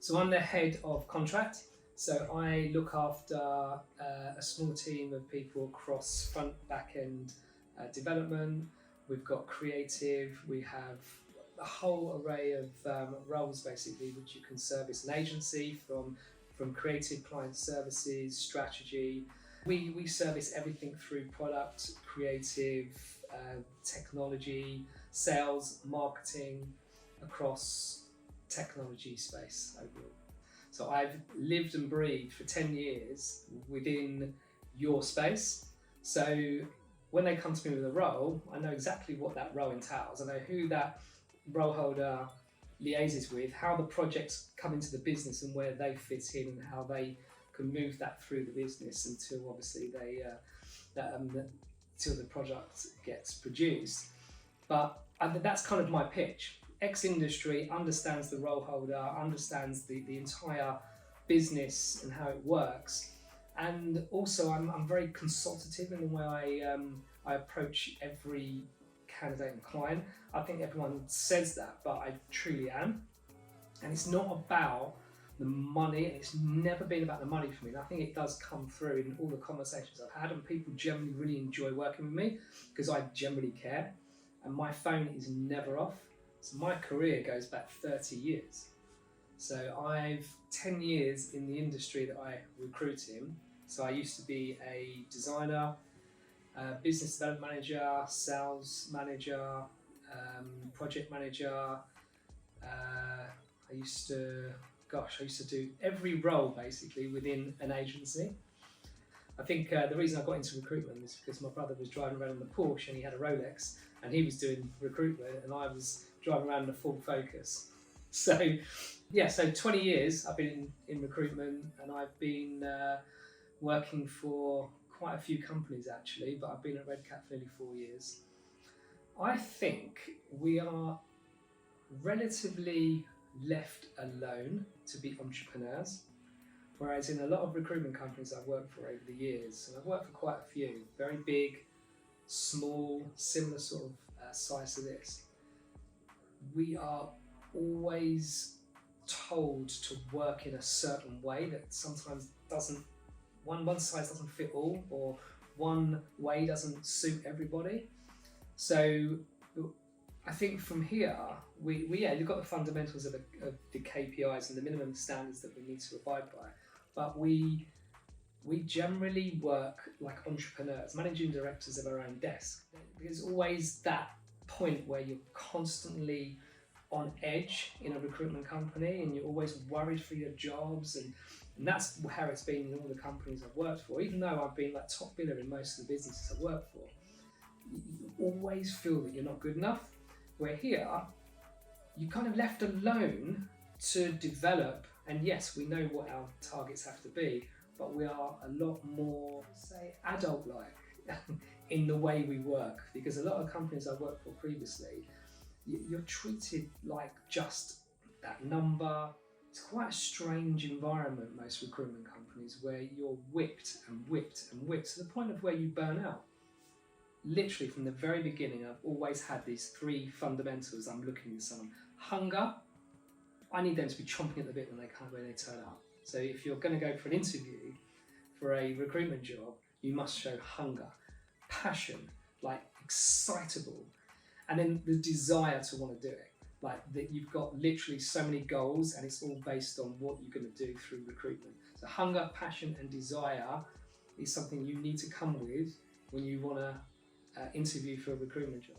So I'm the head of contract. So I look after a small team of people across front, back end development. We've got creative. We have a whole array of roles basically, which you can service an agency from creative client services, strategy. We service everything through product, creative, technology, sales, marketing across technology space overall. So I've lived and breathed for 10 years within your space. So when they come to me with a role, I know exactly what that role entails. I know who that role holder liaises with, how the projects come into the business and where they fit in and how they can move that through the business until obviously till the product gets produced. But that's kind of my pitch. Ex-industry, understands the role holder, understands the entire business and how it works. And also I'm very consultative in the way I approach every candidate and client. I think everyone says that, but I truly am. And it's not about the money, and it's never been about the money for me. And I think it does come through in all the conversations I've had, and people generally really enjoy working with me because I generally care, and my phone is never off. So my career goes back 30 years. So I've 10 years in the industry that I recruit in. So I used to be a designer, business development manager, sales manager, project manager. I used to do every role basically within an agency. I think the reason I got into recruitment is because my brother was driving around in a Porsche and he had a Rolex and he was doing recruitment and I was driving around in a Ford Focus. So 20 years I've been in recruitment, and I've been working for quite a few companies actually, but I've been at RedCat for nearly 4 years. I think we are relatively left alone to be entrepreneurs, whereas in a lot of recruitment companies I've worked for over the years, and I've worked for quite a few, very big, small, similar sort of size to this, we are always told to work in a certain way that sometimes doesn't, one size doesn't fit all, or one way doesn't suit everybody. So I think from here, you've got the fundamentals of the KPIs and the minimum standards that we need to abide by, but we generally work like entrepreneurs, managing directors of our own desk. There's always that point where you're constantly on edge in a recruitment company and you're always worried for your jobs, and that's how it's been in all the companies I've worked for. Even though I've been like top biller in most of the businesses I've worked for, you always feel that you're not good enough. Where here, you're kind of left alone to develop, and yes, we know what our targets have to be, but we are a lot more, say, adult-like in the way we work, because a lot of companies I've worked for previously, you're treated like just that number. It's quite a strange environment, most recruitment companies, where you're whipped and whipped and whipped to the point of where you burn out. Literally from the very beginning, I've always had these three fundamentals. I'm looking at someone. Hunger, I need them to be chomping at the bit when they turn up. So if you're going to go for an interview for a recruitment job, you must show hunger, passion, like excitable, and then the desire to want to do it. Like that, you've got literally so many goals, and it's all based on what you're going to do through recruitment. So hunger, passion, and desire is something you need to come with when you want to interview for a recruitment job.